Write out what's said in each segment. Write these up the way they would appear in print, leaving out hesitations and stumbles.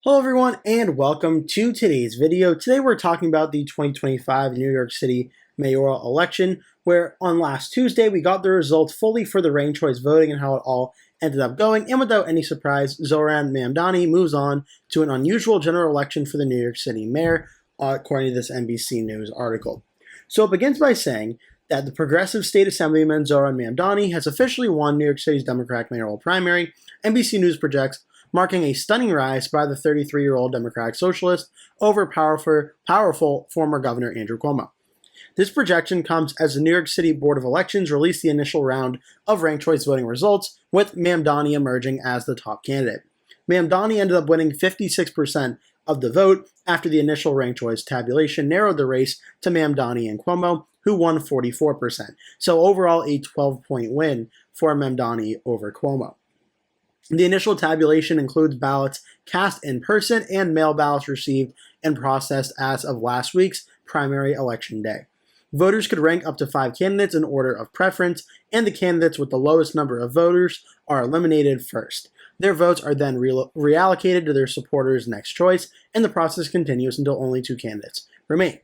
Hello everyone and welcome to today's video. Today we're talking about the 2025 New York City mayoral election, where on last Tuesday we got the results fully for the ranked choice voting and how it all ended up going. And without any surprise, Zohran Mamdani moves on to an unusual general election for the New York City mayor, according to this NBC News article. So it begins by saying that the progressive state assemblyman Zohran Mamdani has officially won New York City's Democratic mayoral primary, NBC News projects, marking a stunning rise by the 33-year-old Democratic Socialist over powerful former Governor Andrew Cuomo. This projection comes as the New York City Board of Elections released the initial round of ranked choice voting results, with Mamdani emerging as the top candidate. Mamdani ended up winning 56% of the vote after the initial ranked choice tabulation narrowed the race to Mamdani and Cuomo, who won 44%. So overall, a 12-point win for Mamdani over Cuomo. The initial tabulation includes ballots cast in person and mail ballots received and processed as of last week's primary election day. Voters could rank up to 5 candidates in order of preference, and the candidates with the lowest number of voters are eliminated first. Their votes are then reallocated to their supporters' next choice, and the process continues until only 2 candidates remain.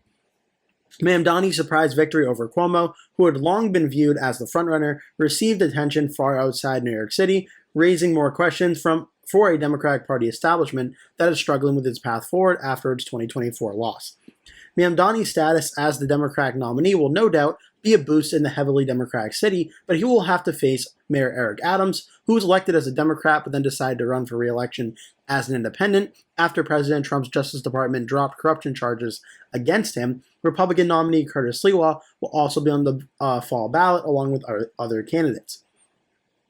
Mamdani's surprise victory over Cuomo, who had long been viewed as the frontrunner, received attention far outside New York City, raising more questions for a Democratic Party establishment that is struggling with its path forward after its 2024 loss. Mamdani's status as the Democratic nominee will no doubt be a boost in the heavily Democratic city, but he will have to face Mayor Eric Adams, who was elected as a Democrat but then decided to run for re-election as an independent after President Trump's Justice Department dropped corruption charges against him. Republican nominee Curtis Sliwa will also be on the fall ballot along with other candidates.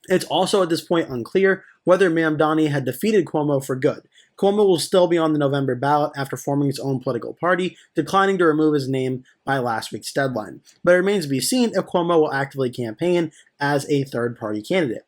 It's also at this point unclear whether Mamdani had defeated Cuomo for good. Cuomo will still be on the November ballot after forming his own political party, declining to remove his name by last week's deadline. But it remains to be seen if Cuomo will actively campaign as a third-party candidate.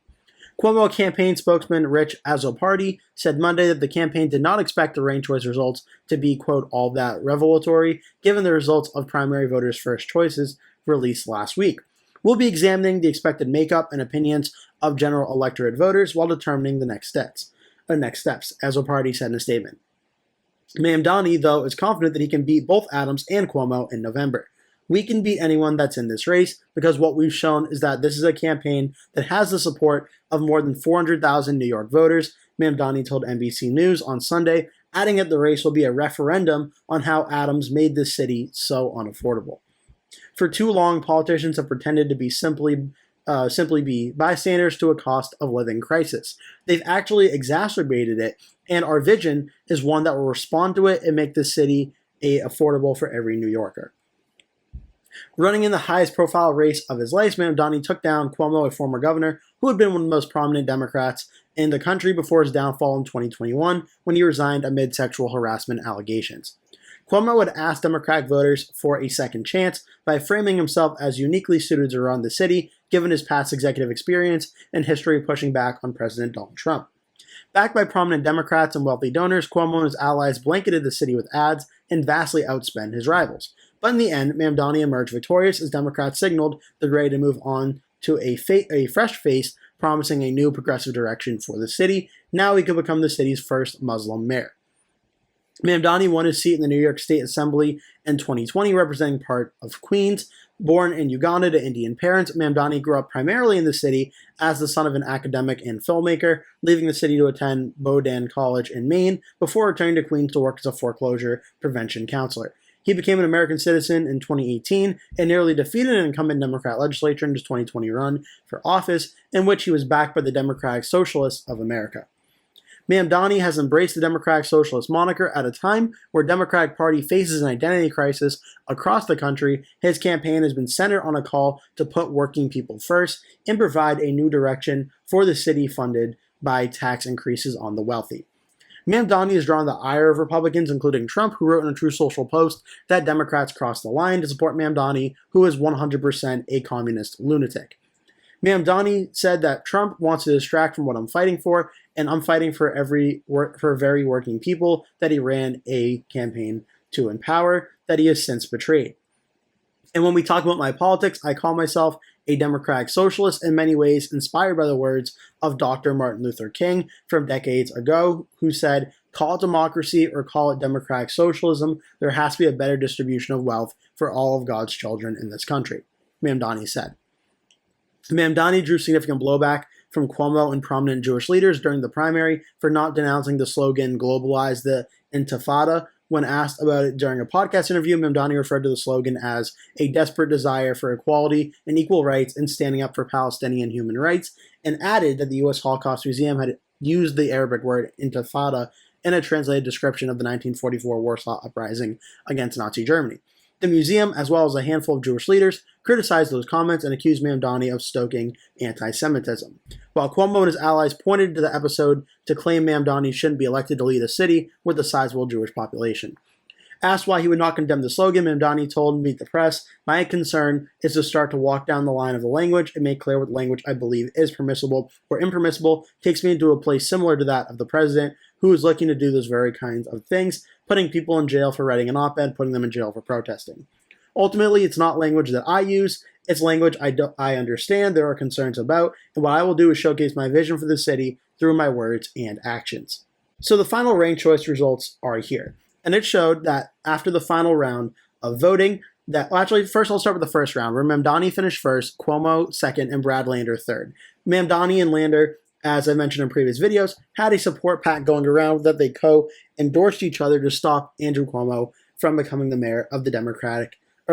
Cuomo campaign spokesman Rich Azzopardi said Monday that the campaign did not expect the ranked choice results to be, quote, all that revelatory, given the results of primary voters' first choices released last week. We'll be examining the expected makeup and opinions of general electorate voters while determining the next steps, Azzopardi said in a statement. Mamdani, though, is confident that he can beat both Adams and Cuomo in November. We can beat anyone that's in this race because what we've shown is that this is a campaign that has the support of more than 400,000 New York voters, Mamdani told NBC News on Sunday, adding that the race will be a referendum on how Adams made this city so unaffordable. For too long, politicians have pretended to be simply be bystanders to a cost of living crisis. They've actually exacerbated it, and our vision is one that will respond to it and make this city affordable for every New Yorker. Running in the highest profile race of his life, Mamdani took down Cuomo, a former governor who had been one of the most prominent Democrats in the country before his downfall in 2021 when he resigned amid sexual harassment allegations. Cuomo had asked Democratic voters for a second chance by framing himself as uniquely suited to run the city, given his past executive experience and history pushing back on President Donald Trump. Backed by prominent Democrats and wealthy donors, Cuomo and his allies blanketed the city with ads and vastly outspent his rivals. But in the end, Mamdani emerged victorious as Democrats signaled they're ready to move on to a fresh face, promising a new progressive direction for the city. Now he could become the city's first Muslim mayor. Mamdani won his seat in the New York State Assembly in 2020, representing part of Queens. Born in Uganda to Indian parents, Mamdani grew up primarily in the city as the son of an academic and filmmaker, leaving the city to attend Bowdoin College in Maine before returning to Queens to work as a foreclosure prevention counselor. He became an American citizen in 2018 and nearly defeated an incumbent Democrat legislature in his 2020 run for office, in which he was backed by the Democratic Socialists of America. Mamdani has embraced the Democratic Socialist moniker at a time where the Democratic Party faces an identity crisis across the country. His campaign has been centered on a call to put working people first and provide a new direction for the city funded by tax increases on the wealthy. Mamdani has drawn the ire of Republicans, including Trump, who wrote in a True Social post that Democrats crossed the line to support Mamdani, who is 100% a communist lunatic. Mamdani said that Trump wants to distract from what I'm fighting for, and I'm fighting for very working people that he ran a campaign to empower that he has since betrayed. And when we talk about my politics, I call myself a democratic socialist, in many ways inspired by the words of Dr. Martin Luther King from decades ago, who said, call it democracy or call it democratic socialism, there has to be a better distribution of wealth for all of God's children in this country, Mamdani said. Mamdani drew significant blowback from Cuomo and prominent Jewish leaders during the primary for not denouncing the slogan "Globalize the Intifada." When asked about it during a podcast interview, Mamdani referred to the slogan as a desperate desire for equality and equal rights and standing up for Palestinian human rights, and added that the U.S. Holocaust Museum had used the Arabic word intifada in a translated description of the 1944 Warsaw Uprising against Nazi Germany. The museum, as well as a handful of Jewish leaders, criticized those comments and accused Mamdani of stoking anti-Semitism. While Cuomo and his allies pointed to the episode to claim Mamdani shouldn't be elected to lead a city with a sizable Jewish population. Asked why he would not condemn the slogan, Mamdani told Meet the Press, "My concern is to start to walk down the line of the language and make clear what language I believe is permissible or impermissible takes me into a place similar to that of the president, who is looking to do those very kinds of things, putting people in jail for writing an op-ed, putting them in jail for protesting. Ultimately, it's not language that I use, it's language I understand there are concerns about, and what I will do is showcase my vision for the city through my words and actions." So the final ranked choice results are here. And it showed that after the final round of voting, first I'll start with the first round, where Mamdani finished first, Cuomo second, and Brad Lander third. Mamdani and Lander, as I mentioned in previous videos, had a support pact going around that they co-endorsed each other to stop Andrew Cuomo from becoming the mayor of the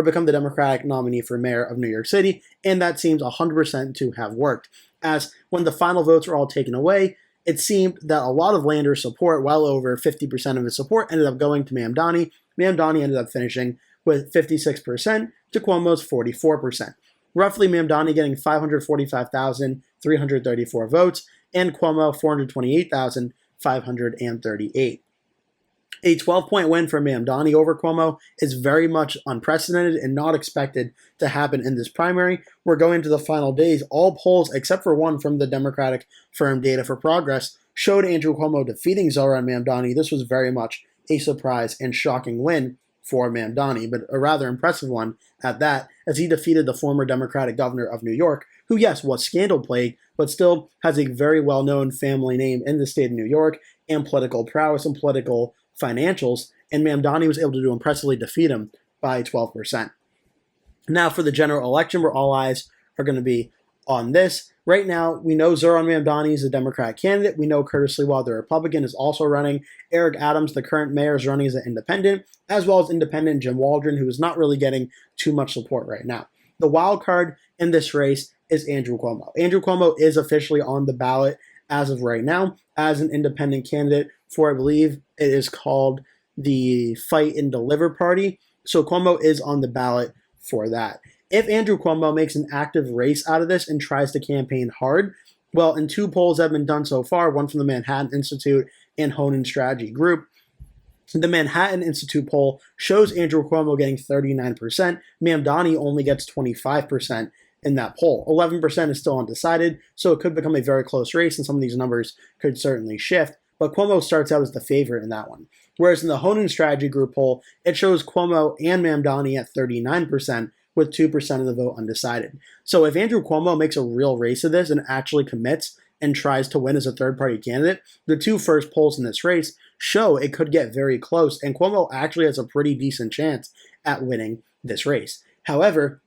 become the Democratic nominee for mayor of New York City, and that seems 100% to have worked. As when the final votes were all taken away, it seemed that a lot of Lander's support, well over 50% of his support, ended up going to Mamdani. Mamdani ended up finishing with 56% to Cuomo's 44%. Roughly Mamdani getting 545,334 votes, and Cuomo 428,538. A 12-point win for Mamdani over Cuomo is very much unprecedented and not expected to happen in this primary. We're going to the final days. All polls, except for one from the Democratic firm Data for Progress, showed Andrew Cuomo defeating Zohran Mamdani. This was very much a surprise and shocking win for Mamdani, but a rather impressive one at that, as he defeated the former Democratic governor of New York, who, yes, was scandal-plagued, but still has a very well-known family name in the state of New York and political prowess and political financials, and Mamdani was able to impressively defeat him by 12%. Now for the general election, where all eyes are going to be on this. Right now, we know Zohran Mamdani is a Democratic candidate. We know Curtis Sliwa, the Republican, is also running. Eric Adams, the current mayor, is running as an independent, as well as independent Jim Waldron, who is not really getting too much support right now. The wild card in this race is Andrew Cuomo. Andrew Cuomo is officially on the ballot as of right now as an independent candidate for, I believe it is called the Fight and Deliver Party. So Cuomo is on the ballot for that. If Andrew Cuomo makes an active race out of this and tries to campaign hard, well, in two polls that have been done so far, one from the Manhattan Institute and Honan Strategy Group, the Manhattan Institute poll shows Andrew Cuomo getting 39%. Mamdani only gets 25% in that poll. 11% is still undecided, so it could become a very close race, and some of these numbers could certainly shift. But Cuomo starts out as the favorite in that one. Whereas in the Honan Strategy Group poll, it shows Cuomo and Mamdani at 39%, with 2% of the vote undecided. So if Andrew Cuomo makes a real race of this and actually commits and tries to win as a third-party candidate, the two first polls in this race show it could get very close, and Cuomo actually has a pretty decent chance at winning this race. However,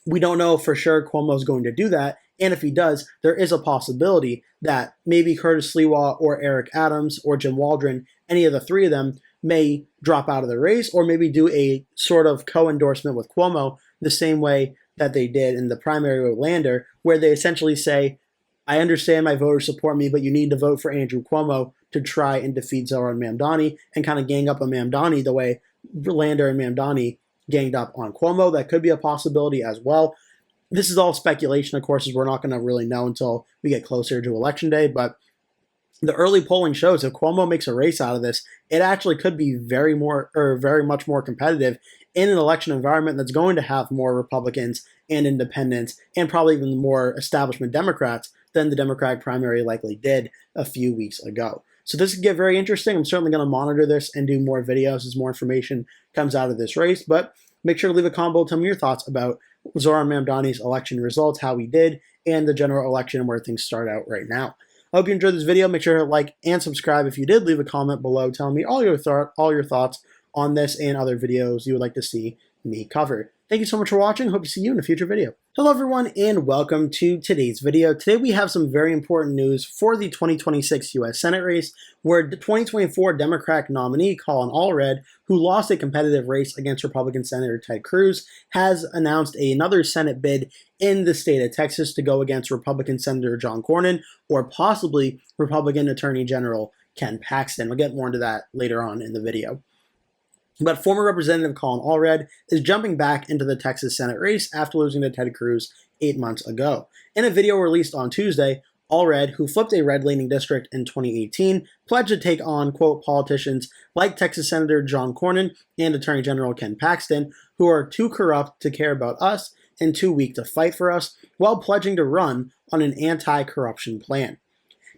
we don't know for sure Cuomo's going to do that, and if he does, there is a possibility that maybe Curtis Sliwa or Eric Adams or Jim Waldron, any of the three of them, may drop out of the race or maybe do a sort of co-endorsement with Cuomo the same way that they did in the primary with Lander, where they essentially say, I understand my voters support me, but you need to vote for Andrew Cuomo to try and defeat Zohran Mamdani and kind of gang up on Mamdani the way Lander and Mamdani ganged up on Cuomo. That could be a possibility as well. This is all speculation, of course, as we're not going to really know until we get closer to Election Day, but the early polling shows if Cuomo makes a race out of this, it actually could be very much more competitive in an election environment that's going to have more Republicans and independents and probably even more establishment Democrats than the Democratic primary likely did a few weeks ago. So this could get very interesting. I'm certainly going to monitor this and do more videos as more information comes out of this race, but make sure to leave a comment below, tell me your thoughts about Zohran Mamdani's election results, how he did, and the general election and where things start out right now. I hope you enjoyed this video. Make sure to like and subscribe if you did. Leave a comment below telling me all your thoughts on this and other videos you would like to see me cover. Thank you so much for watching. Hope to see you in a future video. Hello everyone and welcome to today's video. Today we have some very important news for the 2026 U.S. Senate race, where the 2024 Democratic nominee Collin Allred, who lost a competitive race against Republican Senator Ted Cruz, has announced another Senate bid in the state of Texas to go against Republican Senator John Cornyn or possibly Republican Attorney General Ken Paxton. We'll get more into that later on in the video. But former Representative Collin Allred is jumping back into the Texas Senate race after losing to Ted Cruz 8 months ago. In a video released on Tuesday, Allred, who flipped a red-leaning district in 2018, pledged to take on, quote, politicians like Texas Senator John Cornyn and Attorney General Ken Paxton, who are too corrupt to care about us and too weak to fight for us, while pledging to run on an anti-corruption plan.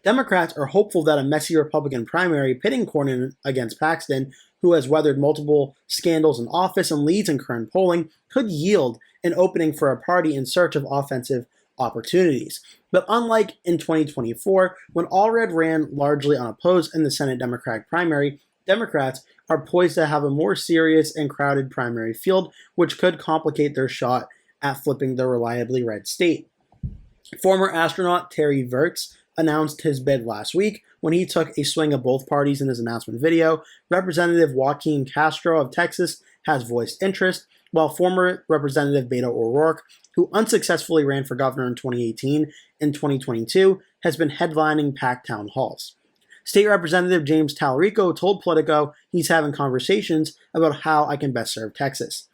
Democrats are hopeful that a messy Republican primary pitting Cornyn against Paxton, who has weathered multiple scandals in office and leads in current polling, could yield an opening for a party in search of offensive opportunities. But unlike in 2024, when Allred ran largely unopposed in the Senate Democratic primary, Democrats are poised to have a more serious and crowded primary field, which could complicate their shot at flipping the reliably red state. Former astronaut Terry Virts announced his bid last week when he took a swing at both parties in his announcement video. Representative Joaquin Castro of Texas has voiced interest, while former Representative Beto O'Rourke, who unsuccessfully ran for governor in 2018 and 2022, has been headlining packed town halls. State Representative James Talarico told Politico he's having conversations about how I can best serve Texas.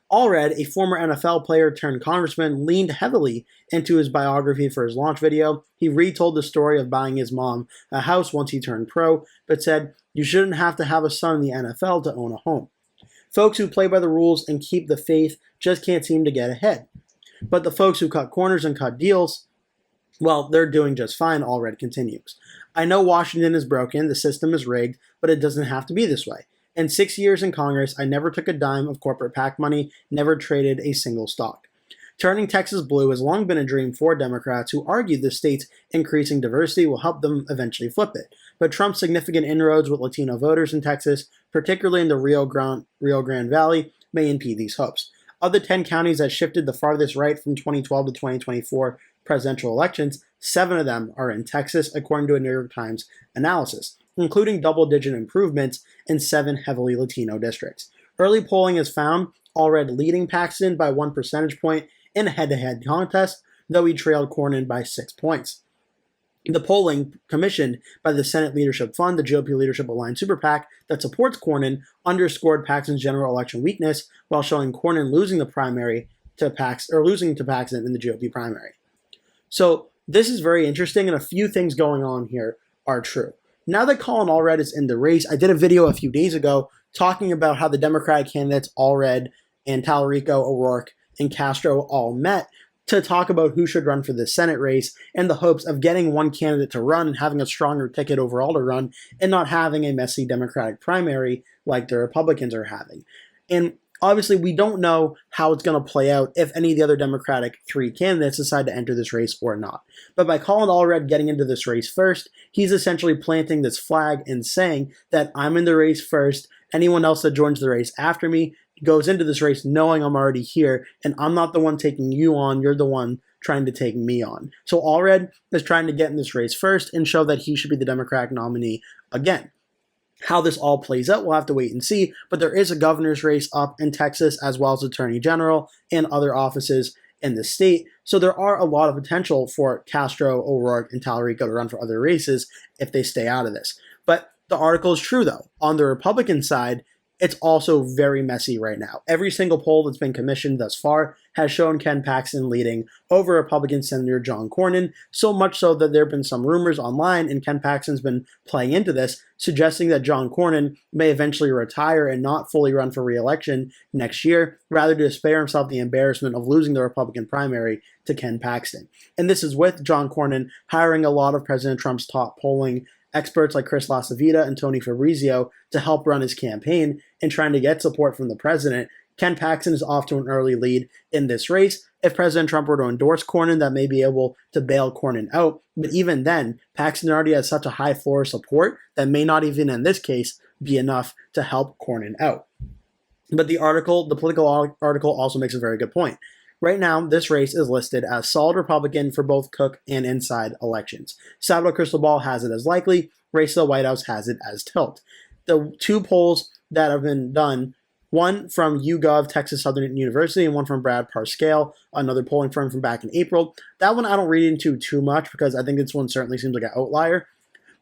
Allred, a former NFL player turned congressman, leaned heavily into his biography for his launch video. He retold the story of buying his mom a house once he turned pro, but said, "You shouldn't have to have a son in the NFL to own a home. Folks who play by the rules and keep the faith just can't seem to get ahead. But the folks who cut corners and cut deals, well, they're doing just fine," Allred continues. "I know Washington is broken, the system is rigged, but it doesn't have to be this way. In 6 years in Congress, I never took a dime of corporate PAC money, never traded a single stock." Turning Texas blue has long been a dream for Democrats who argue the state's increasing diversity will help them eventually flip it. But Trump's significant inroads with Latino voters in Texas, particularly in the Rio Grande Valley, may impede these hopes. Of the 10 counties that shifted the farthest right from 2012 to 2024 presidential elections, 7 of them are in Texas, according to a New York Times analysis, including double-digit improvements in 7 heavily Latino districts. Early polling has found Allred leading Paxton by 1 percentage point in a head-to-head contest, though he trailed Cornyn by 6 points. The polling, commissioned by the Senate Leadership Fund, the GOP Leadership Alliance Super PAC that supports Cornyn, underscored Paxton's general election weakness, while showing Cornyn losing the primary to losing to Paxton in the GOP primary. So this is very interesting, and a few things going on here are true. Now that Collin Allred is in the race, I did a video a few days ago talking about how the Democratic candidates Allred and Talarico, O'Rourke, and Castro all met to talk about who should run for the Senate race in the hopes of getting one candidate to run and having a stronger ticket overall to run and not having a messy Democratic primary like the Republicans are having. And obviously, we don't know how it's going to play out if any of the other Democratic 3 candidates decide to enter this race or not. But by Collin Allred getting into this race first, he's essentially planting this flag and saying that I'm in the race first. Anyone else that joins the race after me goes into this race knowing I'm already here, and I'm not the one taking you on, you're the one trying to take me on. So Allred is trying to get in this race first and show that he should be the Democratic nominee again. How this all plays out, we'll have to wait and see, but there is a governor's race up in Texas as well as attorney general and other offices in the state, so there are a lot of potential for Castro, O'Rourke, and Talarico to run for other races if they stay out of this. But the article is true, though. On the Republican side, it's also very messy right now. Every single poll that's been commissioned thus far has shown Ken Paxton leading over Republican Senator John Cornyn, so much so that there have been some rumors online, and Ken Paxton's been playing into this, suggesting that John Cornyn may eventually retire and not fully run for re-election next year, rather to spare himself the embarrassment of losing the Republican primary to Ken Paxton. And this is with John Cornyn hiring a lot of President Trump's top polling experts like Chris LaCivita and Tony Fabrizio to help run his campaign and trying to get support from the president, Ken Paxton is off to an early lead in this race. If President Trump were to endorse Cornyn, that may be able to bail Cornyn out. But even then, Paxton already has such a high floor of support that may not even in this case be enough to help Cornyn out. But the political article also makes a very good point. Right now, this race is listed as solid Republican for both Cook and inside elections. Saddle Crystal Ball has it as likely. Race to the White House has it as tilt. The two polls that have been done, one from YouGov, Texas Southern University, and one from Brad Parscale, another polling firm from back in April. That one I don't read into too much because I think this one certainly seems like an outlier.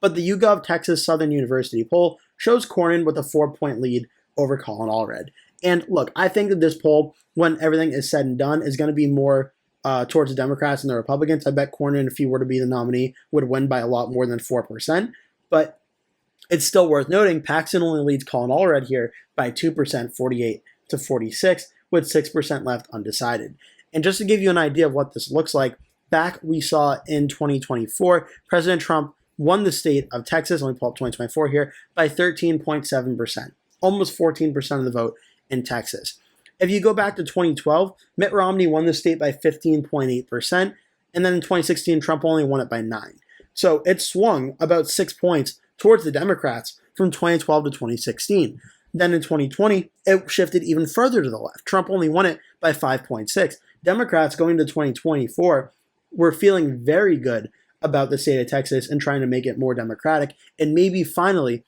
But the YouGov Texas Southern University poll shows Cornyn with a 4-point lead over Collin Allred. And look, I think that this poll, when everything is said and done, is going to be more towards the Democrats and the Republicans. I bet Cornyn, if he were to be the nominee, would win by a lot more than 4%. But it's still worth noting, Paxton only leads Collin Allred here by 2%, 48 to 46, with 6% left undecided. And just to give you an idea of what this looks like, back we saw in 2024, President Trump won the state of Texas, let me pull up 2024 here, by 13.7%, almost 14% of the vote in Texas. If you go back to 2012, Mitt Romney won the state by 15.8%, and then in 2016, Trump only won it by 9%. So it swung about 6 points towards the Democrats from 2012 to 2016. Then in 2020, it shifted even further to the left. Trump only won it by 5.6. Democrats going to 2024 were feeling very good about the state of Texas and trying to make it more democratic, and maybe finally,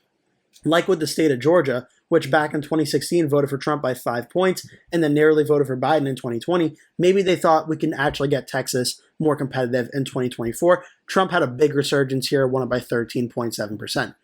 like with the state of Georgia, which back in 2016 voted for Trump by 5 points and then narrowly voted for Biden in 2020, maybe they thought we can actually get Texas more competitive in 2024. Trump had a big resurgence here, won it by 13.7%.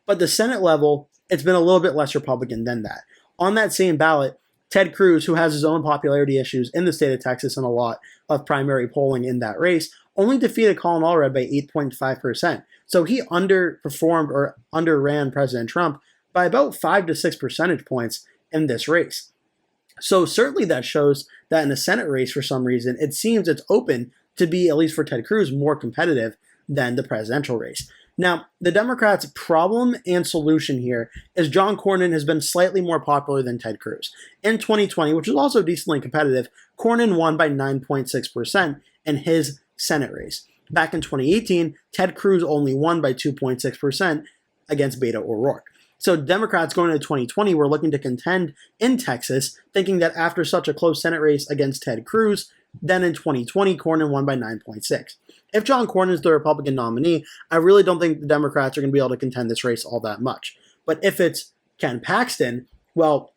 But the Senate level, it's been a little bit less Republican than that. On that same ballot, Ted Cruz, who has his own popularity issues in the state of Texas and a lot of primary polling in that race, only defeated Collin Allred by 8.5%. So he underperformed or underran President Trump by about 5 to 6 percentage points in this race. So certainly that shows that in a Senate race, for some reason, it seems it's open to be, at least for Ted Cruz, more competitive than the presidential race. Now, the Democrats' problem and solution here is John Cornyn has been slightly more popular than Ted Cruz. In 2020, which was also decently competitive, Cornyn won by 9.6% in his Senate race. Back in 2018, Ted Cruz only won by 2.6% against Beto O'Rourke. So Democrats going into 2020 were looking to contend in Texas, thinking that after such a close Senate race against Ted Cruz, then in 2020, Cornyn won by 9.6. If John Cornyn is the Republican nominee, I really don't think the Democrats are going to be able to contend this race all that much. But if it's Ken Paxton, well,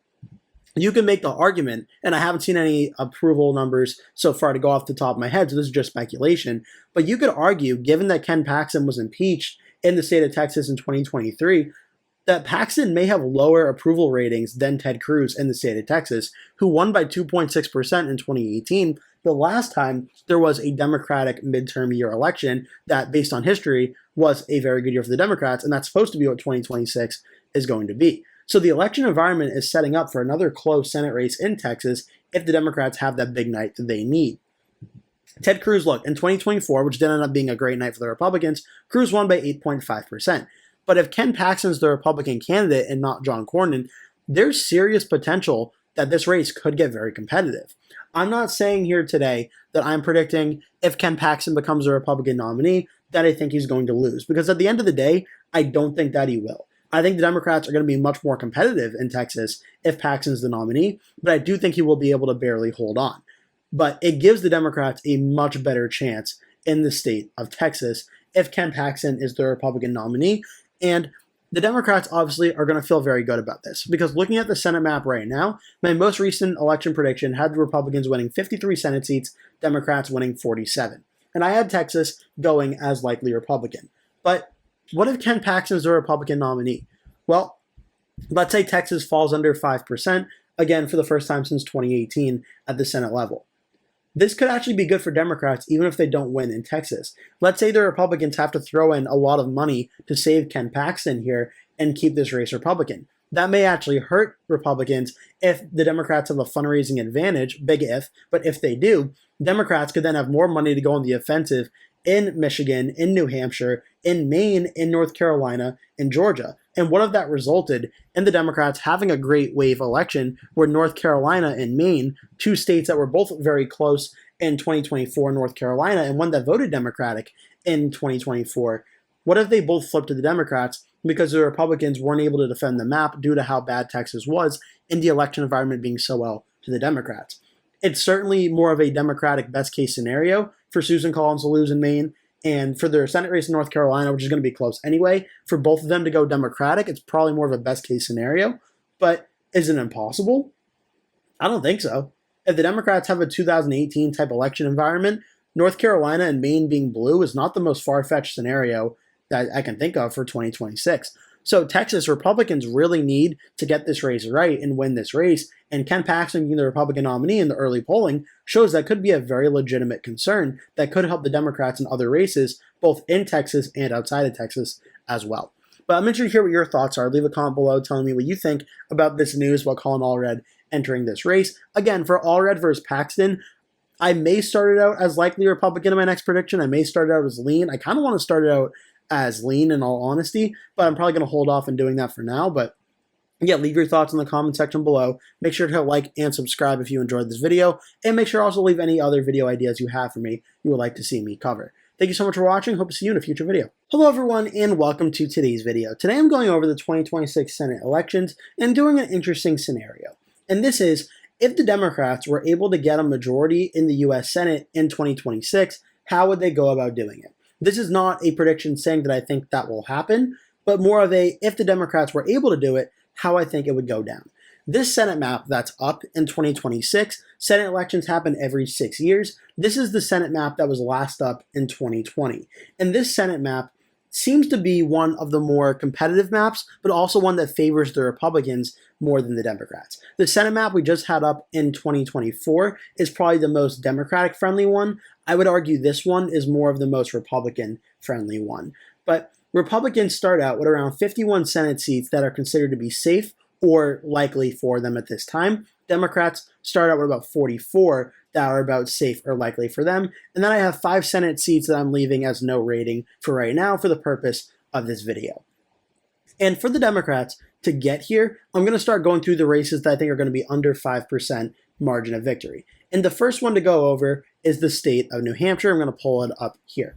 you can make the argument, and I haven't seen any approval numbers so far to go off the top of my head, so this is just speculation, but you could argue, given that Ken Paxton was impeached in the state of Texas in 2023, that Paxton may have lower approval ratings than Ted Cruz in the state of Texas, who won by 2.6% in 2018, the last time there was a Democratic midterm year election that, based on history, was a very good year for the Democrats, and that's supposed to be what 2026 is going to be. So the election environment is setting up for another close Senate race in Texas if the Democrats have that big night that they need. Ted Cruz, look, in 2024, which did end up being a great night for the Republicans, Cruz won by 8.5%. But if Ken Paxton's the Republican candidate and not John Cornyn, there's serious potential that this race could get very competitive. I'm not saying here today that I'm predicting if Ken Paxton becomes a Republican nominee that I think he's going to lose. Because at the end of the day, I don't think that he will. I think the Democrats are going to be much more competitive in Texas if Paxton's the nominee, but I do think he will be able to barely hold on. But it gives the Democrats a much better chance in the state of Texas if Ken Paxton is the Republican nominee. And the Democrats obviously are going to feel very good about this because looking at the Senate map right now, my most recent election prediction had the Republicans winning 53 Senate seats, Democrats winning 47. And I had Texas going as likely Republican. But what if Ken Paxton is the Republican nominee? Well, let's say Texas falls under 5%, again for the first time since 2018 at the Senate level. This could actually be good for Democrats even if they don't win in Texas. Let's say the Republicans have to throw in a lot of money to save Ken Paxton here and keep this race Republican. That may actually hurt Republicans if the Democrats have a fundraising advantage, big if, but if they do, Democrats could then have more money to go on the offensive in Michigan, in New Hampshire, in Maine, in North Carolina, in Georgia. And what if that resulted in the Democrats having a great wave election where North Carolina and Maine, two states that were both very close in 2024, North Carolina, and one that voted Democratic in 2024, what if they both flipped to the Democrats because the Republicans weren't able to defend the map due to how bad Texas was in the election environment being so well to the Democrats? It's certainly more of a Democratic best case scenario for Susan Collins to lose in Maine, and for their Senate race in North Carolina, which is going to be close anyway. For both of them to go Democratic, it's probably more of a best case scenario. But is it impossible? I don't think so. If the Democrats have a 2018 type election environment, North Carolina and Maine being blue is not the most far-fetched scenario that I can think of for 2026. So Texas, Republicans really need to get this race right and win this race. And Ken Paxton being the Republican nominee in the early polling shows that could be a very legitimate concern that could help the Democrats in other races, both in Texas and outside of Texas as well. But I'm interested to hear what your thoughts are. Leave a comment below telling me what you think about this news about Collin Allred entering this race. Again, for Allred versus Paxton, I may start it out as likely Republican in my next prediction. I may start it out as lean. I kind of want to start it out as lean in all honesty, but I'm probably going to hold off on doing that for now. But yeah, leave your thoughts in the comment section below. Make sure to like and subscribe if you enjoyed this video, and make sure also to leave any other video ideas you have for me you would like to see me cover. Thank you so much for watching. Hope to see you in a future video. Hello everyone, and welcome to today's video. Today I'm going over the 2026 Senate elections and doing an interesting scenario. And this is, if the Democrats were able to get a majority in the US Senate in 2026, how would they go about doing it? This is not a prediction saying that I think that will happen, but more of a, if the Democrats were able to do it, how I think it would go down. This Senate map that's up in 2026, Senate elections happen every 6 years. This is the Senate map that was last up in 2020. And this Senate map seems to be one of the more competitive maps, but also one that favors the Republicans more than the Democrats. The Senate map we just had up in 2024 is probably the most Democratic-friendly one. I would argue this one is more of the most Republican-friendly one. But Republicans start out with around 51 Senate seats that are considered to be safe or likely for them at this time. Democrats start out with about 44 that are about safe or likely for them. And then I have 5 Senate seats that I'm leaving as no rating for right now for the purpose of this video. And for the Democrats to get here, I'm going to start going through the races that I think are going to be under 5% margin of victory. And the first one to go over is the state of New Hampshire. I'm going to pull it up here.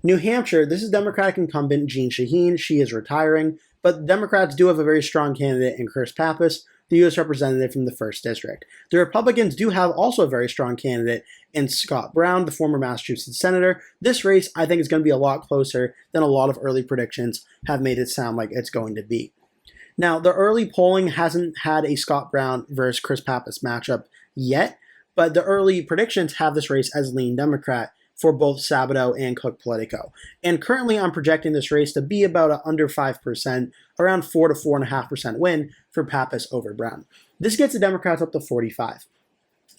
New Hampshire, this is Democratic incumbent Jeanne Shaheen. She is retiring, but Democrats do have a very strong candidate in Chris Pappas, the U.S. representative from the 1st District. The Republicans do have also a very strong candidate in Scott Brown, the former Massachusetts senator. This race, I think, is going to be a lot closer than a lot of early predictions have made it sound like it's going to be. Now, the early polling hasn't had a Scott Brown versus Chris Pappas matchup yet, but the early predictions have this race as lean Democrat for both Sabato and Cook Politico. And currently I'm projecting this race to be about under 5%, around 4 to 4.5% win for Pappas over Brown. This gets the Democrats up to 45.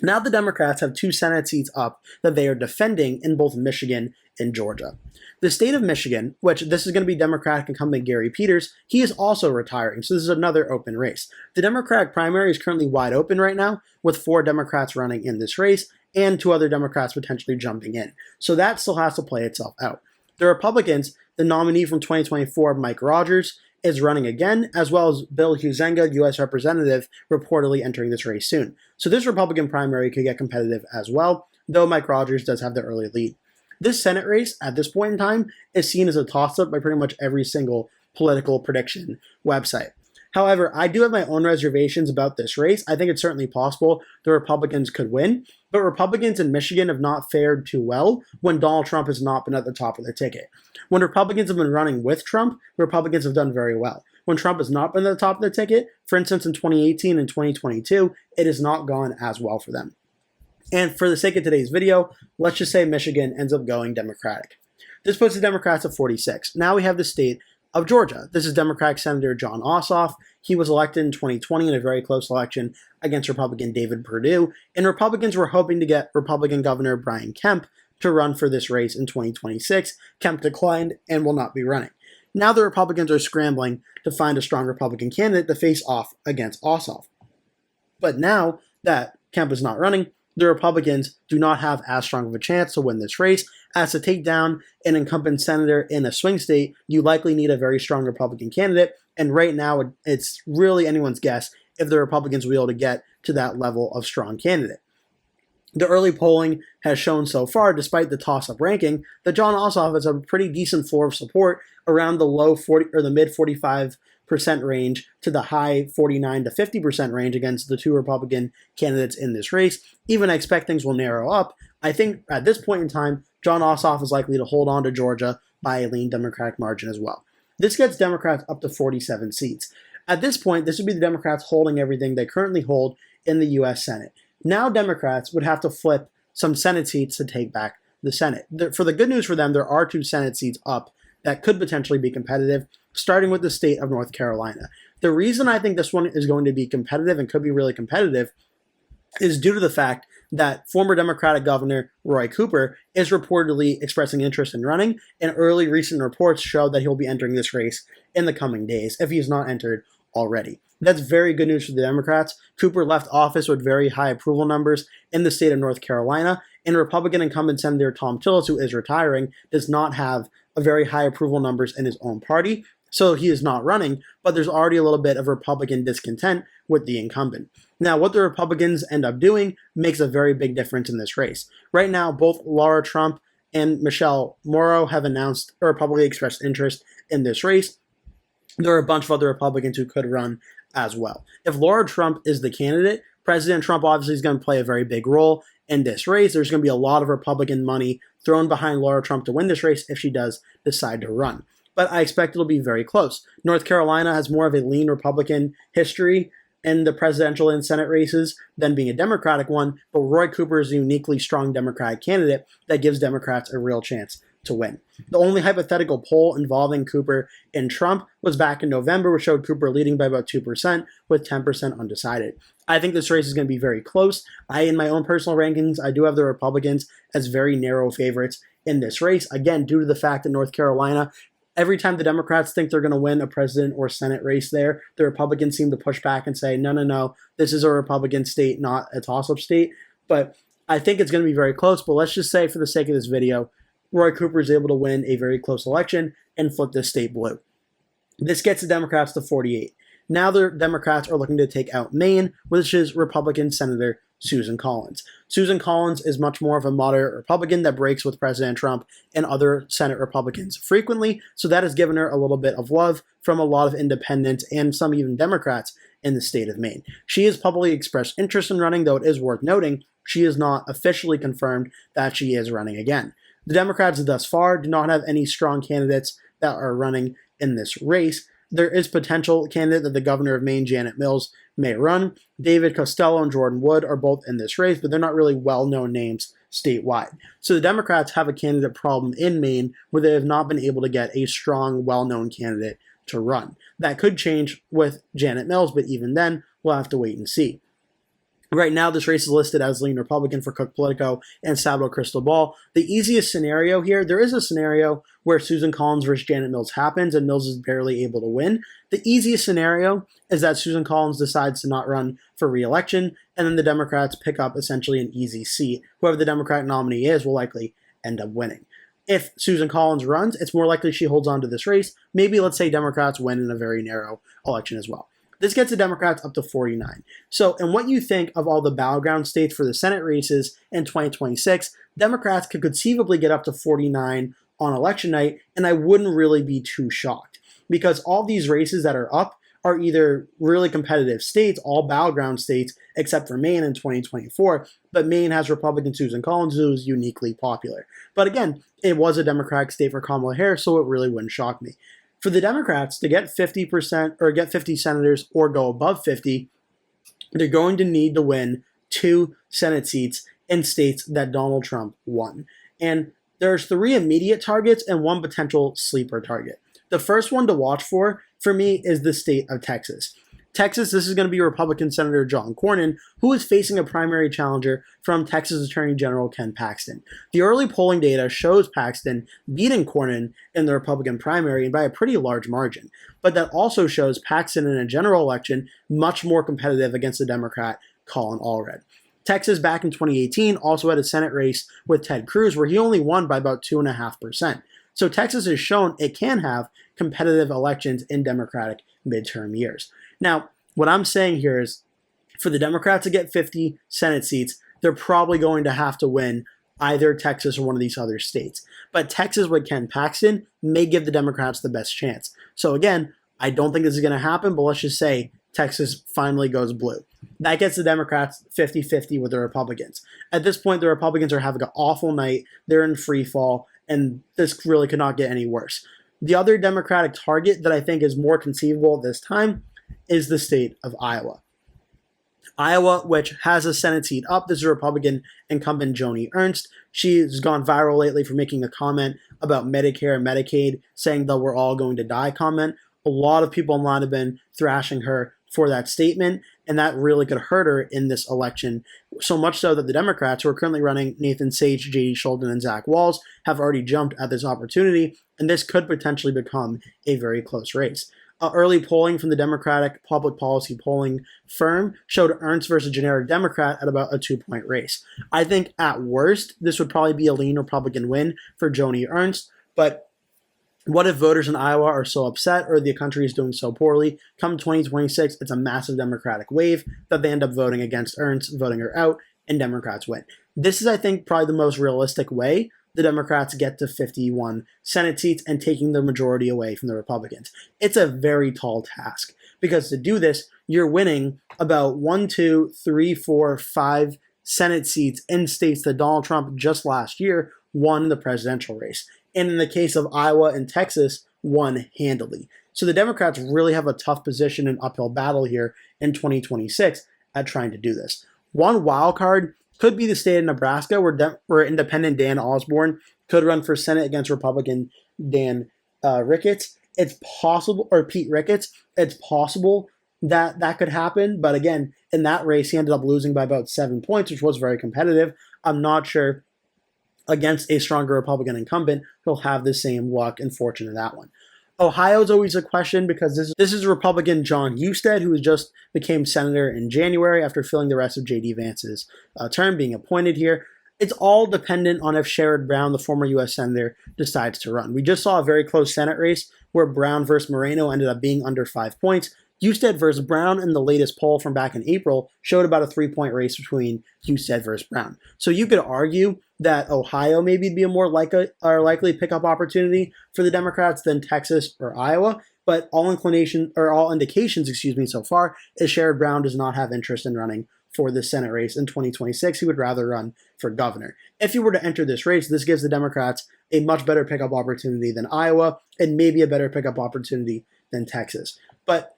Now the Democrats have 2 Senate seats up that they are defending in both Michigan and Georgia. The state of Michigan, which this is going to be Democratic incumbent Gary Peters, he is also retiring, so this is another open race. The Democratic primary is currently wide open right now, with 4 Democrats running in this race, and 2 other Democrats potentially jumping in. So that still has to play itself out. The Republicans, the nominee from 2024, Mike Rogers, is running again, as well as Bill Huizenga, U.S. representative, reportedly entering this race soon. So this Republican primary could get competitive as well, though Mike Rogers does have the early lead. This Senate race, at this point in time, is seen as a toss-up by pretty much every single political prediction website. However, I do have my own reservations about this race. I think it's certainly possible the Republicans could win, but Republicans in Michigan have not fared too well when Donald Trump has not been at the top of the ticket. When Republicans have been running with Trump, Republicans have done very well. When Trump has not been at the top of the ticket, for instance in 2018 and 2022, it has not gone as well for them. And for the sake of today's video, let's just say Michigan ends up going Democratic. This puts the Democrats at 46. Now we have the state of Georgia. This is Democratic Senator Jon Ossoff. He was elected in 2020 in a very close election against Republican David Perdue, and Republicans were hoping to get Republican Governor Brian Kemp to run for this race in 2026. Kemp declined and will not be running. Now the Republicans are scrambling to find a strong Republican candidate to face off against Ossoff. But now that Kemp is not running, the Republicans do not have as strong of a chance to win this race, as to take down an incumbent senator in a swing state, you likely need a very strong Republican candidate, And right now, it's really anyone's guess if the Republicans will be able to get to that level of strong candidate. The early polling has shown so far, despite the toss-up ranking, that Jon Ossoff has a pretty decent floor of support around the low 40 or the mid 45% range to the high 49 to 50% range against the two Republican candidates in this race. Even I expect things will narrow up. I think at this point in time, Jon Ossoff is likely to hold on to Georgia by a lean Democratic margin as well. This gets Democrats up to 47 seats. At this point, this would be the Democrats holding everything they currently hold in the U.S. Senate. Now Democrats would have to flip some Senate seats to take back the Senate. For the good news for them, there are 2 Senate seats up that could potentially be competitive, starting with the state of North Carolina. The reason I think this one is going to be competitive and could be really competitive is due to the fact that former Democratic Governor Roy Cooper is reportedly expressing interest in running, and early recent reports show that he'll be entering this race in the coming days, if he's not entered already. That's very good news for the Democrats. Cooper left office with very high approval numbers in the state of North Carolina, and Republican incumbent Senator Thom Tillis, who is retiring, does not have a very high approval numbers in his own party, so he is not running, but there's already a little bit of Republican discontent with the incumbent. Now, what the Republicans end up doing makes a very big difference in this race. Right now, both Laura Trump and Michelle Morrow have announced or publicly expressed interest in this race. There are a bunch of other Republicans who could run as well. If Laura Trump is the candidate, President Trump obviously is going to play a very big role in this race. There's going to be a lot of Republican money thrown behind Laura Trump to win this race if she does decide to run. But I expect it'll be very close. North Carolina has more of a lean Republican history in the presidential and Senate races than being a Democratic one, but Roy Cooper is a uniquely strong Democratic candidate that gives Democrats a real chance to win. The only hypothetical poll involving Cooper and Trump was back in November, which showed Cooper leading by about 2% with 10% undecided. I think this race is going to be very close. In my own personal rankings, I do have the Republicans as very narrow favorites in this race. Again, due to the fact that North Carolina, every time the Democrats think they're going to win a president or Senate race there, the Republicans seem to push back and say, no, this is a Republican state, not a toss-up state. But I think it's going to be very close. But let's just say, for the sake of this video, Roy Cooper is able to win a very close election and flip this state blue. This gets the Democrats to 48. Now the Democrats are looking to take out Maine, which is Republican Senator Susan Collins. Susan Collins is much more of a moderate Republican that breaks with President Trump and other Senate Republicans frequently, so that has given her a little bit of love from a lot of independents and some even Democrats in the state of Maine. She has publicly expressed interest in running, though it is worth noting she is not officially confirmed that she is running again. The Democrats thus far do not have any strong candidates that are running in this race. There is potential candidate that the governor of Maine, Janet Mills, may run. David Costello and Jordan Wood are both in this race, but they're not really well-known names statewide. So the Democrats have a candidate problem in Maine where they have not been able to get a strong, well-known candidate to run. That could change with Janet Mills, but even then, we'll have to wait and see. Right now, this race is listed as lean Republican for Cook Politico and Salvador Cristobal. The easiest scenario here, there is a scenario where Susan Collins versus Janet Mills happens and Mills is barely able to win. The easiest scenario is that Susan Collins decides to not run for re-election, and then the Democrats pick up essentially an easy seat. Whoever the Democratic nominee is will likely end up winning. If Susan Collins runs, it's more likely she holds on to this race. Maybe, let's say, Democrats win in a very narrow election as well. This gets the Democrats up to 49. So, and what you think of all the battleground states for the Senate races in 2026, Democrats could conceivably get up to 49 on election night, and I wouldn't really be too shocked because all these races that are up are either really competitive states, all battleground states, except for Maine in 2024, but Maine has Republican Susan Collins, who's uniquely popular. But again, it was a Democratic state for Kamala Harris, so it really wouldn't shock me. For the Democrats to get 50% or get 50 senators or go above 50, they're going to need to win 2 Senate seats in states that Donald Trump won. And there's 3 immediate targets and 1 potential sleeper target. The first one to watch for me, is the state of Texas. Texas, this is going to be Republican Senator John Cornyn, who is facing a primary challenger from Texas Attorney General Ken Paxton. The early polling data shows Paxton beating Cornyn in the Republican primary and by a pretty large margin, but that also shows Paxton in a general election much more competitive against the Democrat Collin Allred. Texas back in 2018 also had a Senate race with Ted Cruz where he only won by about 2.5%. So Texas has shown it can have competitive elections in Democratic midterm years. Now, what I'm saying here is for the Democrats to get 50 Senate seats, they're probably going to have to win either Texas or one of these other states. But Texas with Ken Paxton may give the Democrats the best chance. So again, I don't think this is going to happen, but let's just say Texas finally goes blue. That gets the Democrats 50-50 with the Republicans. At this point, the Republicans are having an awful night. They're in free fall, and this really could not get any worse. The other Democratic target that I think is more conceivable at this time is the state of Iowa. Iowa, which has a Senate seat up, this is Republican incumbent Joni Ernst. She's gone viral lately for making a comment about Medicare and Medicaid, saying that we're all going to die comment. A lot of people online have been thrashing her for that statement, and that really could hurt her in this election. So much so that the Democrats, who are currently running Nathan Sage, J.D. Scholden, and Zach Walz, have already jumped at this opportunity, and this could potentially become a very close race. Early polling from the Democratic public policy polling firm showed Ernst versus generic Democrat at about a 2-point race. I think at worst, this would probably be a lean Republican win for Joni Ernst, but what if voters in Iowa are so upset or the country is doing so poorly? Come 2026, it's a massive Democratic wave that they end up voting against Ernst, voting her out, and Democrats win. This is, I think, probably the most realistic way the Democrats get to 51 Senate seats and taking the majority away from the Republicans. It's a very tall task because to do this, you're winning about 1, 2, 3, 4, 5 Senate seats in states that Donald Trump just last year won the presidential race. And in the case of Iowa and Texas, won handily. So the Democrats really have a tough position and uphill battle here in 2026 at trying to do this. One wild card could be the state of Nebraska, where independent Dan Osborne could run for Senate against Republican Dan Ricketts. It's possible, or Pete Ricketts. It's possible that that could happen. But again, in that race, he ended up losing by about 7 points, which was very competitive. I'm not sure against a stronger Republican incumbent he'll have the same luck and fortune in that one. Ohio is always a question because this is Republican John Husted, who just became senator in January after filling the rest of J.D. Vance's term, being appointed here. It's all dependent on if Sherrod Brown, the former U.S. senator, decides to run. We just saw a very close Senate race where Brown versus Moreno ended up being under 5 points. Husted versus Brown in the latest poll from back in April showed about a 3-point race between Husted versus Brown. So you could argue that Ohio maybe be a more likely pickup opportunity for the Democrats than Texas or Iowa, but all indications, so far is Sherrod Brown does not have interest in running for the Senate race in 2026. He would rather run for governor. If he were to enter this race, this gives the Democrats a much better pickup opportunity than Iowa and maybe a better pickup opportunity than Texas. But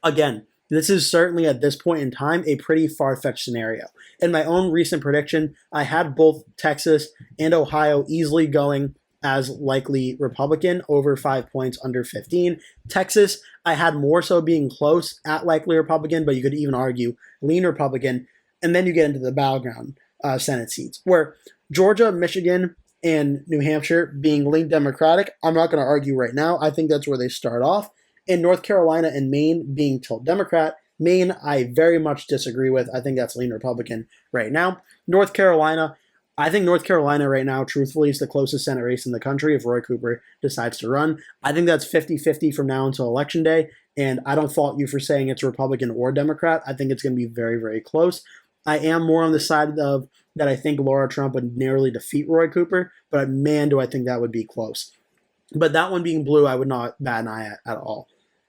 again, this is certainly at this point in time a pretty far-fetched scenario. In my own recent prediction, I had both Texas and Ohio easily going as likely Republican, over 5 points, under 15. Texas, I had more so being close at likely Republican, but you could even argue lean Republican. And then you get into the battleground Senate seats, where Georgia, Michigan, and New Hampshire being lean Democratic, I'm not going to argue right now. I think that's where they start off. In North Carolina and Maine being tilt Democrat. Maine, I very much disagree with. I think that's lean Republican right now. North Carolina, I think North Carolina right now, truthfully, is the closest Senate race in the country if Roy Cooper decides to run. I think that's 50-50 from now until Election Day, and I don't fault you for saying it's Republican or Democrat. I think it's going to be very, very close. I am more on the side of that I think Laura Trump would narrowly defeat Roy Cooper, but man, do I think that would be close. But that one being blue, I would not bat an eye at all.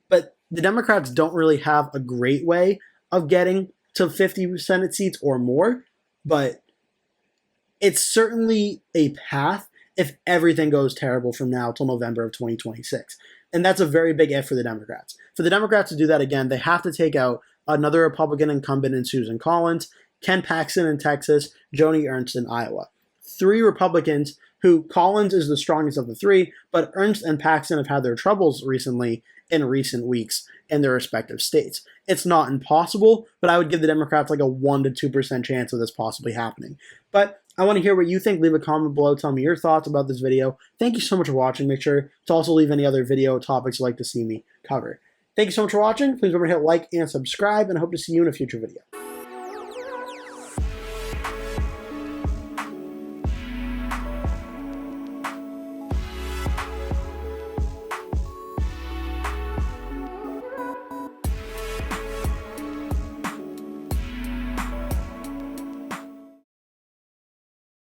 But the Democrats don't really have a great way of getting to 50 Senate seats or more, but it's certainly a path if everything goes terrible from now till November of 2026. And that's a very big if for the Democrats. For the Democrats to do that again, they have to take out another Republican incumbent in Susan Collins, Ken Paxton in Texas, Joni Ernst in Iowa. 3 Republicans who Collins is the strongest of the 3, but Ernst and Paxton have had their troubles recently in recent weeks in their respective states. It's not impossible, but I would give the Democrats like a 1 to 2% chance of this possibly happening. But I want to hear what you think. Leave a comment below. Tell me your thoughts about this video. Thank you so much for watching. Make sure to also leave any other video topics you'd like to see me cover. Thank you so much for watching. Please remember to hit like and subscribe, and I hope to see you in a future video.